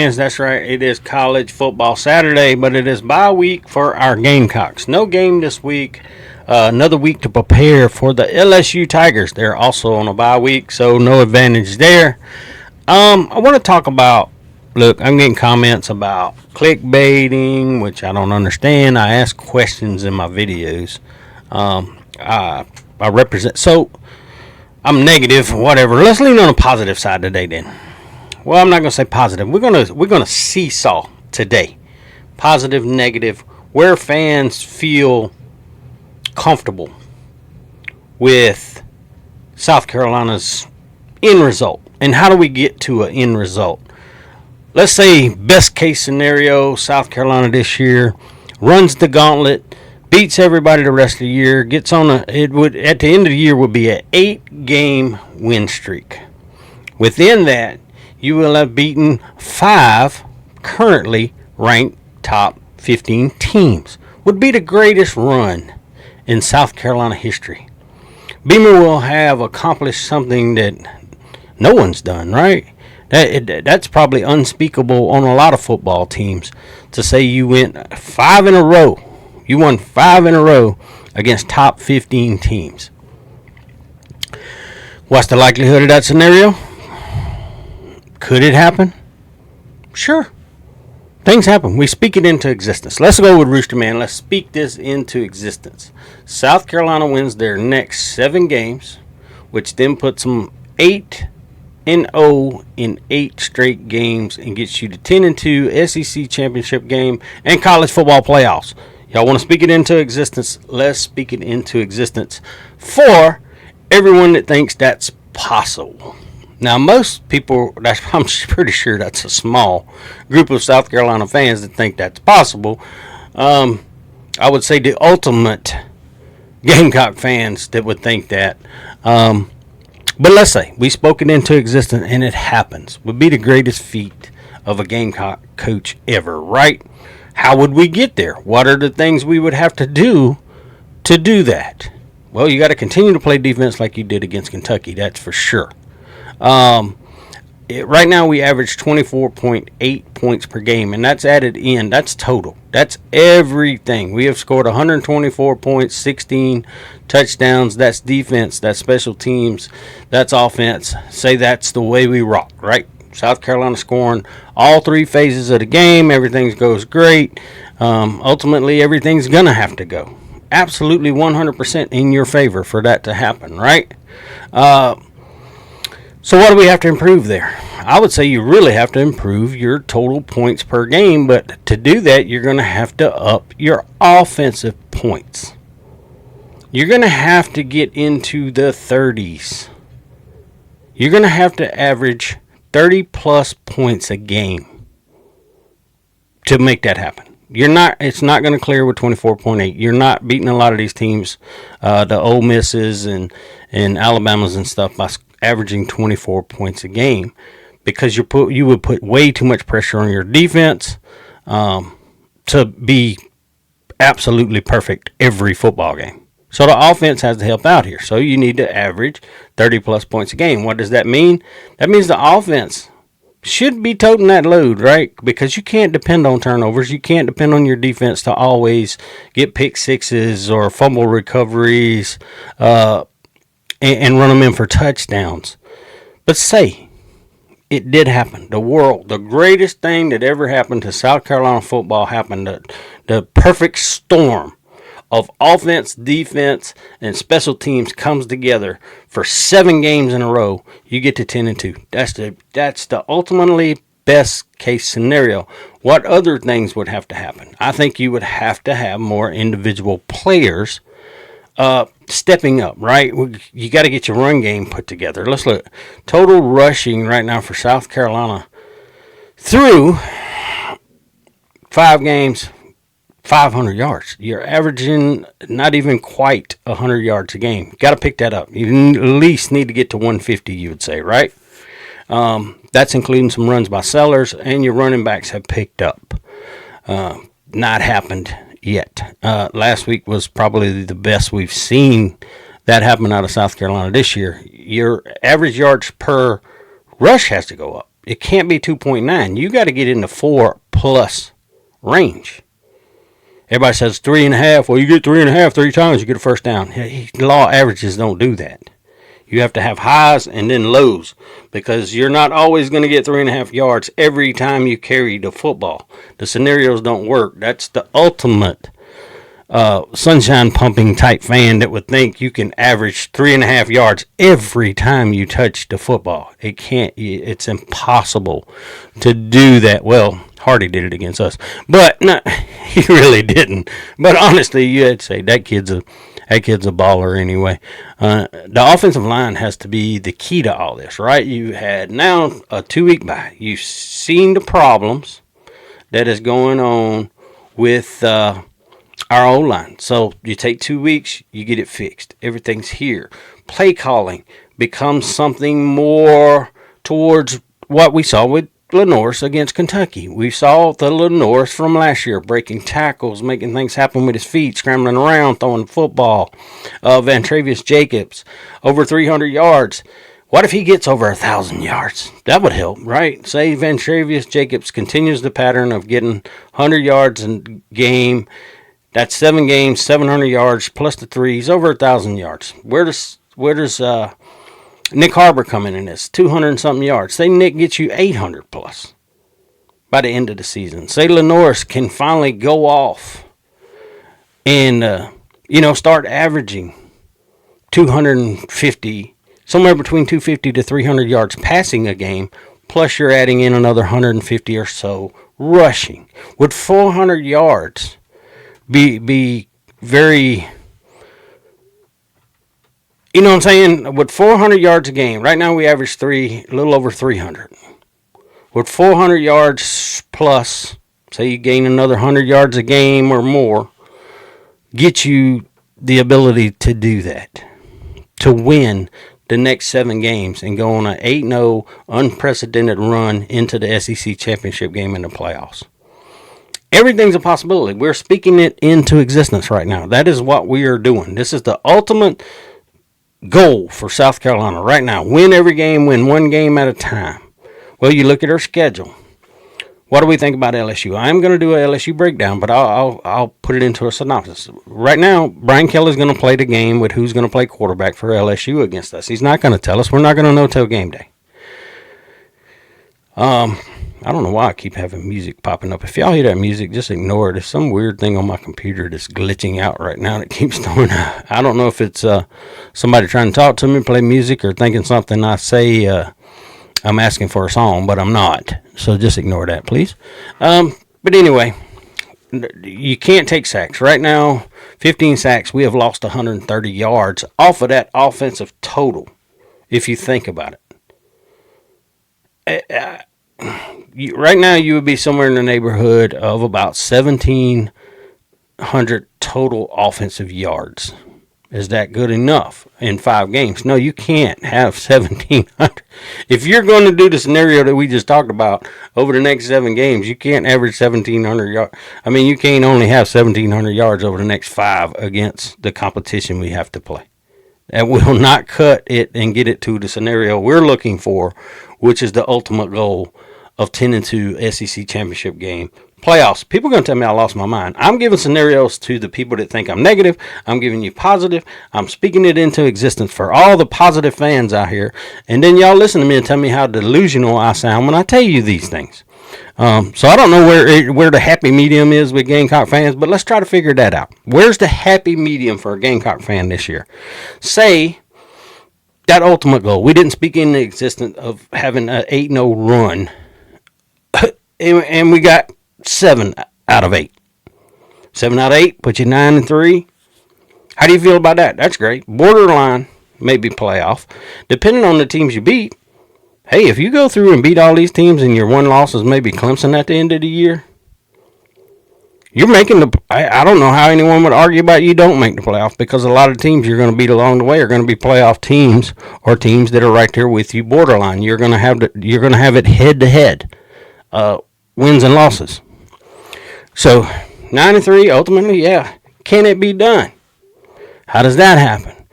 That's right. It is college football Saturday, but it is bye week for our Gamecocks. No game this week. Another week to prepare for the LSU Tigers. They're also on a bye week, so no advantage there. I want to talk about. Look, I'm getting comments about clickbaiting, which I don't understand. I ask questions in my videos. I represent. So I'm negative, whatever. Let's lean on the positive side today, then. Well, I'm not gonna say positive. We're gonna seesaw today. Positive, negative, where fans feel comfortable with South Carolina's end result, and how do we get to an end result? Let's say best case scenario, South Carolina this year runs the gauntlet, beats everybody the rest of the year, gets on at the end of the year would be an 8-game win streak. Within that, you will have beaten 5 currently ranked top 15 teams. Would be the greatest run in South Carolina history. Beamer will have accomplished something that no one's done, right? That's probably unspeakable on a lot of football teams to say you went 5 in a row. You won 5 in a row against top 15 teams. What's the likelihood of that scenario? Could it happen? Sure. Things happen. We speak it into existence. Let's go with Rooster Man. Let's speak this into existence. South Carolina wins their next 7 games, which then puts them 8-0 in 8 straight games and gets you to 10-2 SEC championship game and college football playoffs. Y'all want to speak it into existence? Let's speak it into existence for everyone that thinks that's possible. Now, most people, I'm pretty sure that's a small group of South Carolina fans that think that's possible. I would say the ultimate Gamecock fans that would think that. But let's say we spoke it into existence and it happens. Would be the greatest feat of a Gamecock coach ever, right? How would we get there? What are the things we would have to do that? Well, you got to continue to play defense like you did against Kentucky, that's for sure. Right now we average 24.8 points per game, and that's added in. That's total. That's everything. We have scored 124 points, 16 touchdowns. That's defense. That's special teams. That's offense. Say that's the way we rock, right? South Carolina scoring all 3 phases of the game. Everything goes great. Ultimately, everything's going to have to go. Absolutely 100% in your favor for that to happen, right? So what do we have to improve there? I would say you really have to improve your total points per game, but to do that, you're going to have to up your offensive points. You're going to have to get into the 30s. You're going to have to average 30-plus points a game to make that happen. It's not going to clear with 24.8. You're not beating a lot of these teams, the Ole Misses and Alabamas and stuff, by averaging 24 points a game, because you would put way too much pressure on your defense to be absolutely perfect every football game. So the offense has to help out here. So you need to average 30-plus points a game. What does that mean? That means the offense should be toting that load, right? Because you can't depend on turnovers. You can't depend on your defense to always get pick sixes or fumble recoveries and run them in for touchdowns. But say it did happen. The greatest thing that ever happened to South Carolina football happened. The perfect storm of offense, defense, and special teams comes together for 7 games in a row. You get to 10-2. That's the ultimately best case scenario. What other things would have to happen? I think you would have to have more individual players stepping up, right? You got to get your run game put together. Let's look. Total rushing right now for South Carolina through 5 games, 500 yards. You're averaging not even quite 100 yards a game. Got to pick that up. You at least need to get to 150, you would say, right? That's including some runs by Sellers, and your running backs have picked up. Not happened yet. Last week was probably the best we've seen that happen out of South Carolina this year. Your average yards per rush has to go up. It can't be 2.9. You got to get in the 4+ range. Everybody says 3.5. Well, you get 3.5 3 times, you get a first down. Law averages don't do that. You have to have highs and then lows, because you're not always going to get 3.5 yards every time you carry the football. The scenarios don't work. That's the ultimate sunshine pumping type fan that would think you can average 3.5 yards every time you touch the football. It can't. It's impossible to do that. Well, Hardy did it against us, but no, he really didn't. But honestly, you had to say that kid's a baller anyway. The offensive line has to be the key to all this, right? You had now a 2-week bye. You've seen the problems that is going on with our O-line. So you take 2 weeks, you get it fixed. Everything's here. Play calling becomes something more towards what we saw with Lenore's against Kentucky. We saw the Lenore's from last year breaking tackles, making things happen with his feet, scrambling around, throwing the football. Vantravius Jacobs, over 300 yards. What if he gets over 1,000 yards? That would help, right? Say Vantravius Jacobs continues the pattern of getting 100 yards a game. That's 7 games, 700 yards, plus the 3. He's over 1,000 yards. Where does Nick Harbor come in this? 200 and something yards. Say Nick gets you 800 plus by the end of the season. Say Lenore's can finally go off and, start averaging 250, somewhere between 250 to 300 yards passing a game, plus you're adding in another 150 or so rushing. Would 400 yards be very, you know what I'm saying? With 400 yards a game, right now we average a little over 300. With 400 yards plus, say you gain another 100 yards a game or more, get you the ability to do that, to win the next 7 games and go on an 8-0 unprecedented run into the SEC championship game in the playoffs. Everything's a possibility. We're speaking it into existence right now. That is what we are doing. This is the ultimate goal for South Carolina right now. Win every game, win 1 game at a time. Well, you look at our schedule. What do we think about LSU? I'm going to do a LSU breakdown, but I'll put it into a synopsis. Right now, Brian Kelly's going to play the game with who's going to play quarterback for LSU against us. He's not going to tell us. We're not going to know till game day. I don't know why I keep having music popping up. If y'all hear that music, just ignore it. There's some weird thing on my computer that's glitching out right now that keeps throwing out. I don't know if it's somebody trying to talk to me, play music, or thinking something I say I'm asking for a song, but I'm not. So just ignore that, please. But anyway, you can't take sacks. Right now, 15 sacks. We have lost 130 yards off of that offensive total, if you think about it. Right now, you would be somewhere in the neighborhood of about 1,700 total offensive yards. Is that good enough in 5 games? No, you can't have 1,700. If you're going to do the scenario that we just talked about over the next 7 games, you can't average 1,700 yards. I mean, you can't only have 1,700 yards over the next 5 against the competition we have to play. That will not cut it and get it to the scenario we're looking for, which is the ultimate goal of 10-2 SEC championship game playoffs. People are going to tell me I lost my mind. I'm giving scenarios to the people that think I'm negative. I'm giving you positive. I'm speaking it into existence for all the positive fans out here. And then y'all listen to me and tell me how delusional I sound when I tell you these things. So I don't know where the happy medium is with Gamecock fans, but let's try to figure that out. Where's the happy medium for a Gamecock fan this year? Say that ultimate goal. We didn't speak into existence of having an 8-0 run. And we got 7 out of 8. 7 out of 8 put you 9-3. How do you feel about that? That's great. Borderline, maybe playoff. Depending on the teams you beat. Hey, if you go through and beat all these teams and your one loss is maybe Clemson at the end of the year, you're making the. I don't know how anyone would argue about you don't make the playoff, because a lot of teams you're going to beat along the way are going to be playoff teams or teams that are right there with you borderline. You're going to have it head to head. Wins and losses. So 9-3 ultimately, yeah. Can it be done? How does that happen?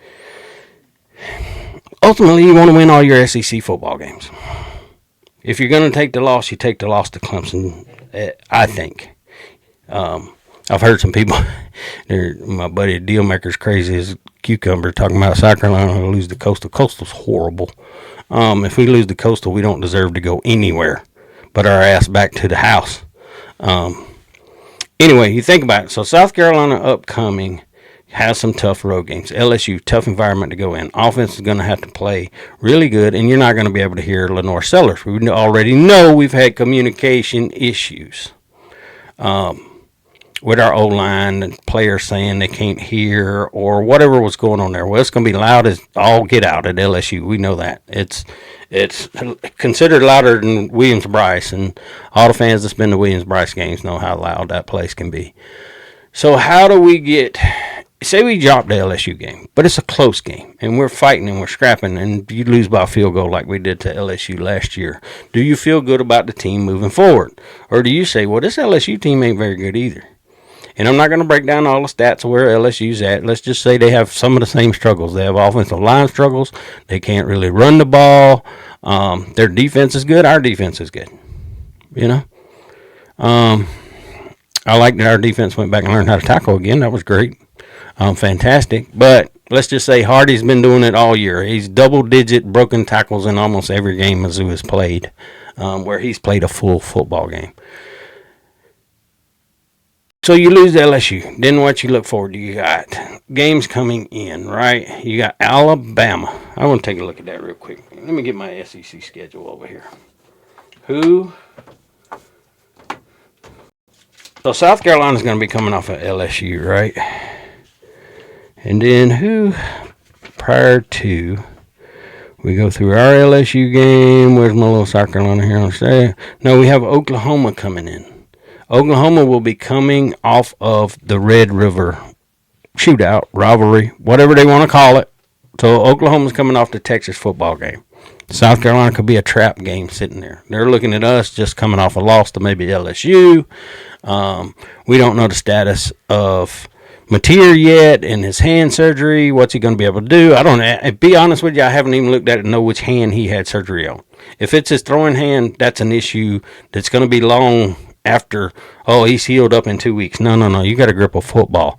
Ultimately, you want to win all your SEC football games. if you're going to take the loss, you take the loss to Clemson, I think. I've heard some people, my buddy Dealmaker's crazy as cucumber, talking about South Carolina to lose the Coastal. Coastal's horrible. If we lose the Coastal, we don't deserve to go anywhere but our ass back to the house. Anyway, you think about it. So South Carolina upcoming has some tough road games. LSU, tough environment to go in. Offense is going to have to play really good, and you're not going to be able to hear Lenore Sellers. We already know we've had communication issues with our O-line and players saying they can't hear or whatever was going on there. Well, it's going to be loud as all get out at LSU. We know that. It's considered louder than Williams-Brice, and all the fans that's been to Williams-Brice games know how loud that place can be. So how do we get... Say we drop the LSU game, but it's a close game, and we're fighting and we're scrapping, and you lose by a field goal like we did to LSU last year. Do you feel good about the team moving forward? Or do you say, well, this LSU team ain't very good either? And I'm not going to break down all the stats of where LSU's at. Let's just say they have some of the same struggles. They have offensive line struggles. They can't really run the ball. Their defense is good. Our defense is good. You know? I like that our defense went back and learned how to tackle again. That was great. Fantastic. But let's just say Hardy's been doing it all year. He's double-digit broken tackles in almost every game Mizzou has played, where he's played a full football game. So you lose to LSU. Then what you look forward to, you got games coming in, right? You got Alabama. I want to take a look at that real quick. Let me get my SEC schedule over here. So South Carolina's going to be coming off of LSU, right? And then who prior to we go through our LSU game? Where's my little South Carolina here on Saturday? No, we have Oklahoma coming in. Oklahoma will be coming off of the Red River shootout, rivalry, whatever they want to call it. So Oklahoma's coming off the Texas football game. South Carolina could be a trap game sitting there. They're looking at us just coming off a loss to maybe LSU. We don't know the status of Mateer yet and his hand surgery. What's he going to be able to do? I don't know. Be honest with you, I haven't even looked at it to know which hand he had surgery on. If it's his throwing hand, that's an issue that's going to be long after, he's healed up in 2 weeks. No. You got a grip of football.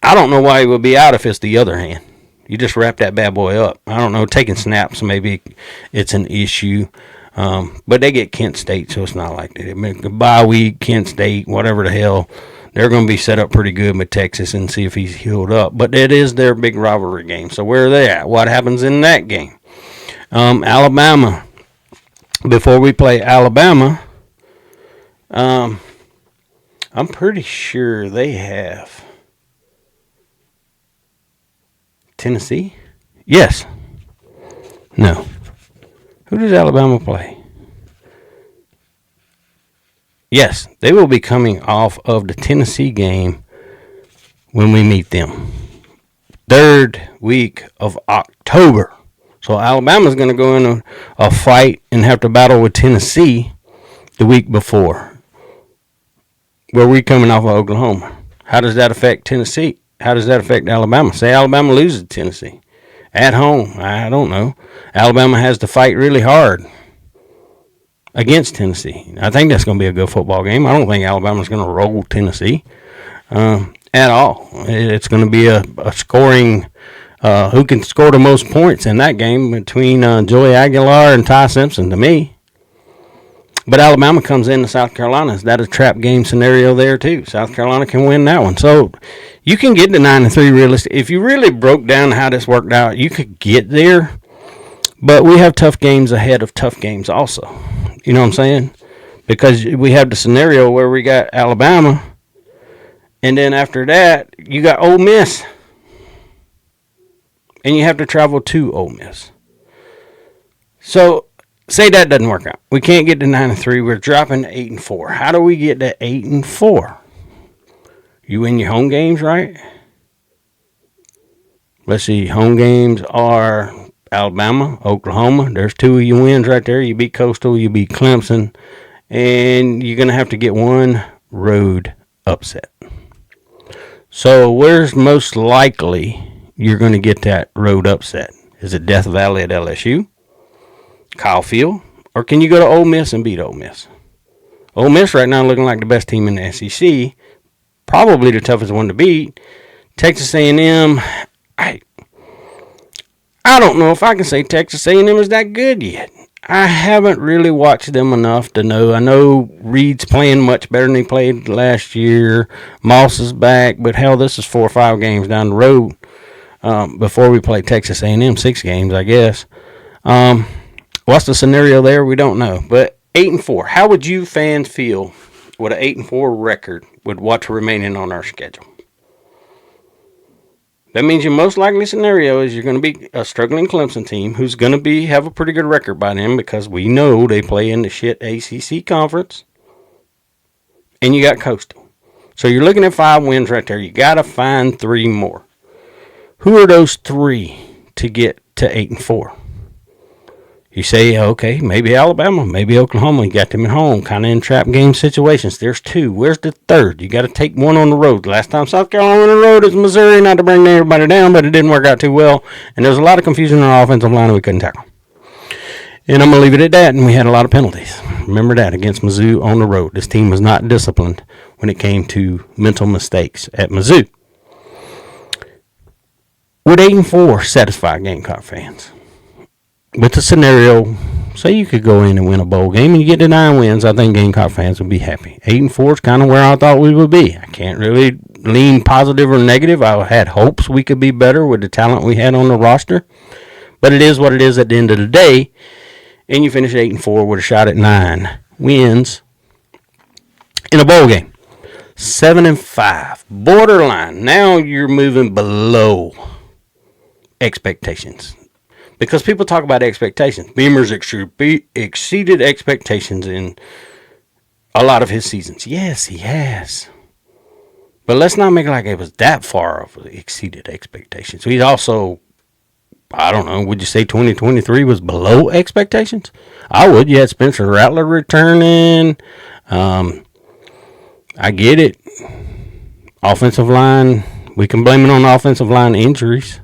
I don't know why he would be out if it's the other hand. You just wrap that bad boy up. I don't know, taking snaps, maybe it's an issue. But they get Kent State, so it's not like that. Bye week, Kent State, whatever the hell. They're going to be set up pretty good with Texas and see if he's healed up. But it is their big rivalry game. So where are they at? What happens in that game? Alabama. Before we play Alabama, I'm pretty sure they have Tennessee. Yes. No. Who does Alabama play? Yes, they will be coming off of the Tennessee game when we meet them. 3rd week of October. So Alabama's going to go in a fight and have to battle with Tennessee the week before. Where we coming off of Oklahoma. How does that affect Tennessee? How does that affect Alabama? Say Alabama loses to Tennessee. At home, I don't know. Alabama has to fight really hard against Tennessee. I think that's going to be a good football game. I don't think Alabama's going to roll Tennessee at all. It's going to be a scoring, who can score the most points in that game between Joey Aguilar and Ty Simpson to me. But Alabama comes into South Carolina. Is that a trap game scenario there too? South Carolina can win that one. So you can get to 9-3 realistic. If you really broke down how this worked out, you could get there. But we have tough games ahead of tough games also. You know what I'm saying? Because we have the scenario where we got Alabama, and then after that, you got Ole Miss. And you have to travel to Ole Miss. So say that doesn't work out. We can't get to 9-3. We're dropping to 8-4. How do we get to 8-4? You win your home games, right? Let's see. Home games are Alabama, Oklahoma. There's 2 of your wins right there. You beat Coastal, you beat Clemson, and you're going to have to get one road upset. So where's most likely you're going to get that road upset? Is it Death Valley at LSU, Kyle Field, Or can you go to Ole Miss and beat Ole Miss? Ole Miss right now looking like the best team in the SEC. Probably the toughest one to beat. Texas A&M, I don't know if I can say Texas A&M is that good yet. I haven't really watched them enough to know. I know Reed's playing much better than he played last year. Moss is back, but hell, this is 4 or 5 games down the road before we play Texas A&M. 6 games, I guess. What's the scenario there? We don't know. But 8-4. How would you fans feel with an 8-4 record with what's remaining on our schedule? That means your most likely scenario is you're going to be a struggling Clemson team who's going to have a pretty good record by then because we know they play in the shit ACC conference. And you got Coastal. So you're looking at 5 wins right there. You got to find 3 more. Who are those 3 to get to 8-4? You say, okay, maybe Alabama, maybe Oklahoma. You got them at home, kind of in trap game situations. There's 2. Where's the 3rd? You got to take one on the road. Last time South Carolina on the road is Missouri, not to bring everybody down, but it didn't work out too well. And there's a lot of confusion on our offensive line we couldn't tackle. And I'm going to leave it at that, and we had a lot of penalties. Remember that against Mizzou on the road. This team was not disciplined when it came to mental mistakes at Mizzou. Would 8-4 satisfy Gamecock fans? With the scenario, say you could go in and win a bowl game and you get to 9 wins, I think Gamecock fans would be happy. 8-4 is kind of where I thought we would be. I can't really lean positive or negative. I had hopes we could be better with the talent we had on the roster. But it is what it is at the end of the day. And you finish 8-4 with a shot at 9 wins in a bowl game. 7-5. Borderline. Now you're moving below expectations. Because people talk about expectations. Beamer's exceeded expectations in a lot of his seasons. Yes, he has. But let's not make it like it was that far of exceeded expectations. He's also, I don't know, would you say 2023 was below expectations? I would. You had Spencer Rattler returning. I get it. Offensive line, we can blame it on offensive line injuries.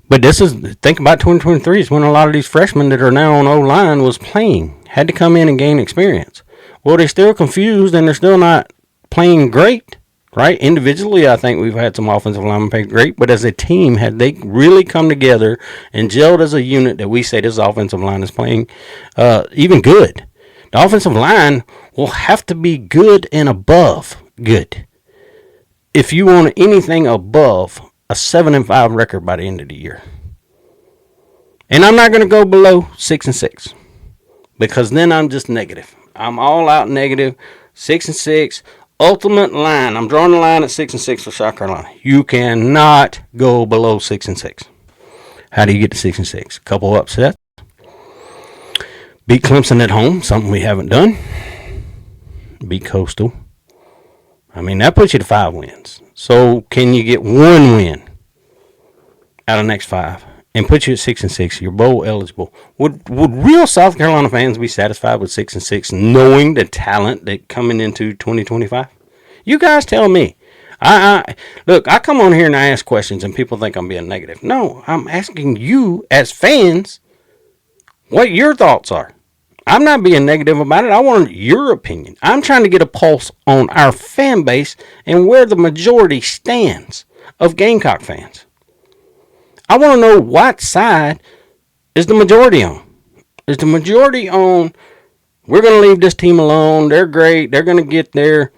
But think about 2023 is when a lot of these freshmen that are now on O-line was playing, had to come in and gain experience. Well, they're still confused and they're still not playing great, right? Individually, I think we've had some offensive linemen play great, but as a team, had they really come together and gelled as a unit that we say this offensive line is playing even good. The offensive line will have to be good and above good. If you want anything above a 7-5 record by the end of the year. And I'm not going to go below 6-6 because then I'm just negative. I'm all out negative. 6-6. Ultimate line. I'm drawing the line at 6-6 for South Carolina. You cannot go below 6-6. How do you get to 6-6? A couple upsets. Beat Clemson at home, something we haven't done. Beat Coastal. I mean, that puts you to 5 wins. So can you get 1 win out of the next 5 and put you at 6-6? You're bowl eligible. Would real South Carolina fans be satisfied with 6-6, knowing the talent that coming into 2025? You guys tell me. Look, I come on here and I ask questions, and people think I'm being negative. No, I'm asking you as fans what your thoughts are. I'm not being negative about it. I want your opinion. I'm trying to get a pulse on our fan base and where the majority stands of Gamecock fans. I want to know what side is the majority on. Is the majority on, we're going to leave this team alone, they're great, they're going to get there.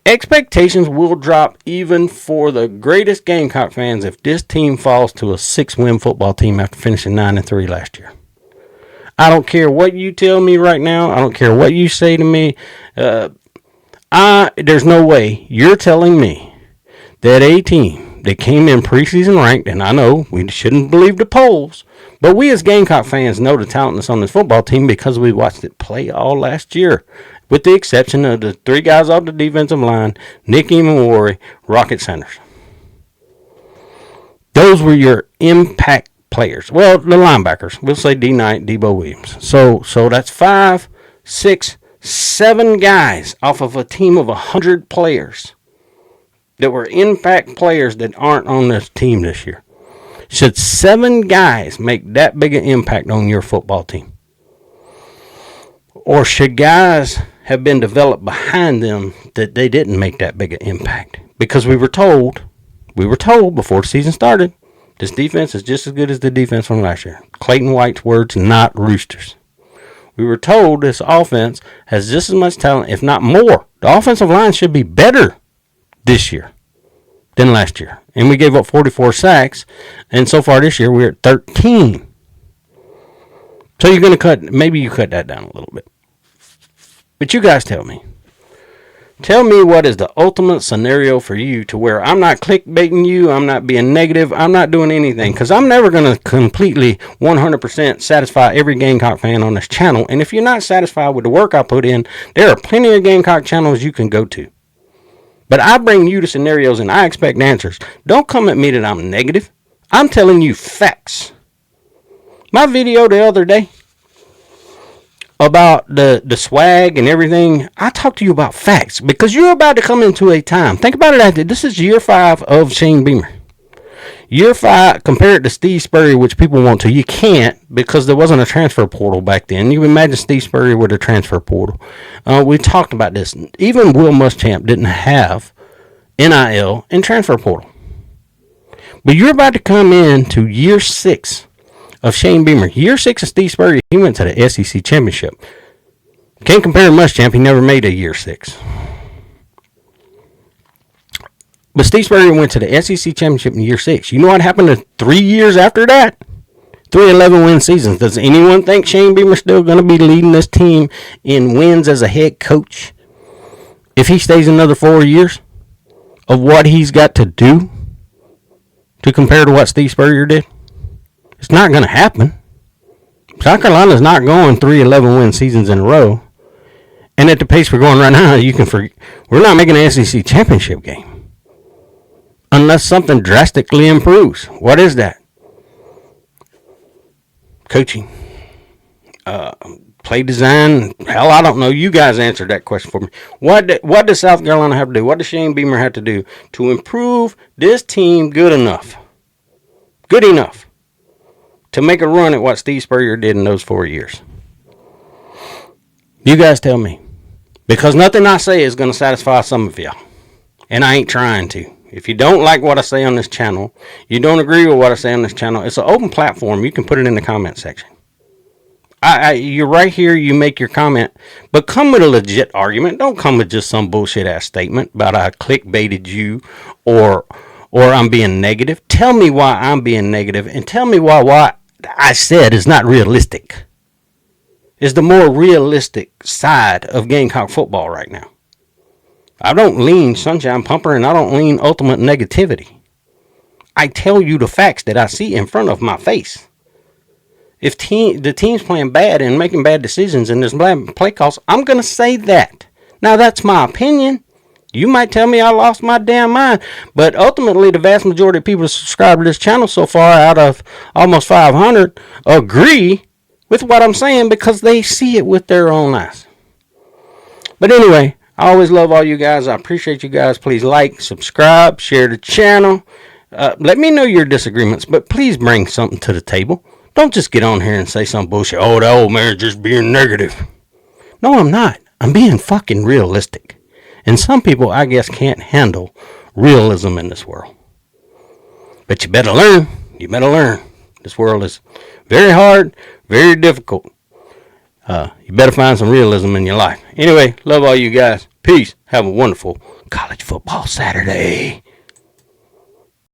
Expectations will drop even for the greatest Gamecock fans if this team falls to a 6-win football team after finishing 9-3 last year. I don't care what you tell me right now. I don't care what you say to me. There's no way you're telling me that a team that came in preseason ranked, and I know we shouldn't believe the polls, but we as Gamecock fans know the talent that's on this football team because we watched it play all last year, with the exception of the 3 guys off the defensive line, Nick Emawari, Rocket Sanders. Those were your impact players. Well, the linebackers. We'll say D. Knight, Debo Williams. So that's 5, 6, 7 guys off of a team of 100 players that were impact players that aren't on this team this year. Should 7 guys make that big an impact on your football team? Or should guys have been developed behind them that they didn't make that big an impact? Because we were told before the season started, this defense is just as good as the defense from last year. Clayton White's words, not Roosters. We were told this offense has just as much talent, if not more. The offensive line should be better this year than last year. And we gave up 44 sacks, and so far this year we're at 13. So you're going to maybe you cut that down a little bit. But you guys tell me. Tell me what is the ultimate scenario for you to where I'm not clickbaiting you, I'm not being negative, I'm not doing anything. Because I'm never going to completely 100% satisfy every Gamecock fan on this channel. And if you're not satisfied with the work I put in, there are plenty of Gamecock channels you can go to. But I bring you the scenarios and I expect answers. Don't come at me that I'm negative. I'm telling you facts. My video the other day about the swag and everything, I talked to you about facts because you're about to come into a time. Think about it. This is year 5 of Shane Beamer. Year 5 compared to Steve Spurrier, which people want to. You can't because there wasn't a transfer portal back then. You imagine Steve Spurrier with a transfer portal. We talked about this. Even Will Muschamp didn't have NIL and transfer portal. But you're about to come into year 6 of Shane Beamer. Year 6 of Steve Spurrier, he went to the SEC Championship. Can't compare to Muschamp. He never made a year 6. But Steve Spurrier went to the SEC Championship in year 6. You know what happened to 3 years after that? 3 11-win seasons. Does anyone think Shane Beamer's still going to be leading this team in wins as a head coach if he stays another 4 years of what he's got to do to compare to what Steve Spurrier did? It's not going to happen. South Carolina's not going 3 11-win seasons in a row. And at the pace we're going right now, you can forget. We're not making an SEC championship game unless something drastically improves. What is that? Coaching. Play design. Hell, I don't know. You guys answered that question for me. What does South Carolina have to do? What does Shane Beamer have to do to improve this team good enough to make a run at what Steve Spurrier did in those 4 years? You guys tell me. Because nothing I say is going to satisfy some of y'all. And I ain't trying to. If you don't like what I say on this channel, you don't agree with what I say on this channel, it's an open platform. You can put it in the comment section. You're right here. You make your comment. But come with a legit argument. Don't come with just some bullshit-ass statement about I clickbaited you or I'm being negative. Tell me why I'm being negative and tell me why what I said is not realistic. Is the more realistic side of Gamecock football right now. I don't lean sunshine pumper and I don't lean ultimate negativity. I tell you the facts that I see in front of my face. If the team's playing bad and making bad decisions and there's bad play calls, I'm going to say that. Now that's my opinion. You might tell me I lost my damn mind, but ultimately the vast majority of people that subscribe to this channel so far, out of almost 500, agree with what I'm saying because they see it with their own eyes. But anyway, I always love all you guys. I appreciate you guys. Please like, subscribe, share the channel. Let me know your disagreements, but please bring something to the table. Don't just get on here and say some bullshit. Oh, that old man's just being negative. No, I'm not. I'm being fucking realistic. And some people, I guess, can't handle realism in this world. But you better learn. You better learn. This world is very hard, very difficult. You better find some realism in your life. Anyway, love all you guys. Peace. Have a wonderful college football Saturday.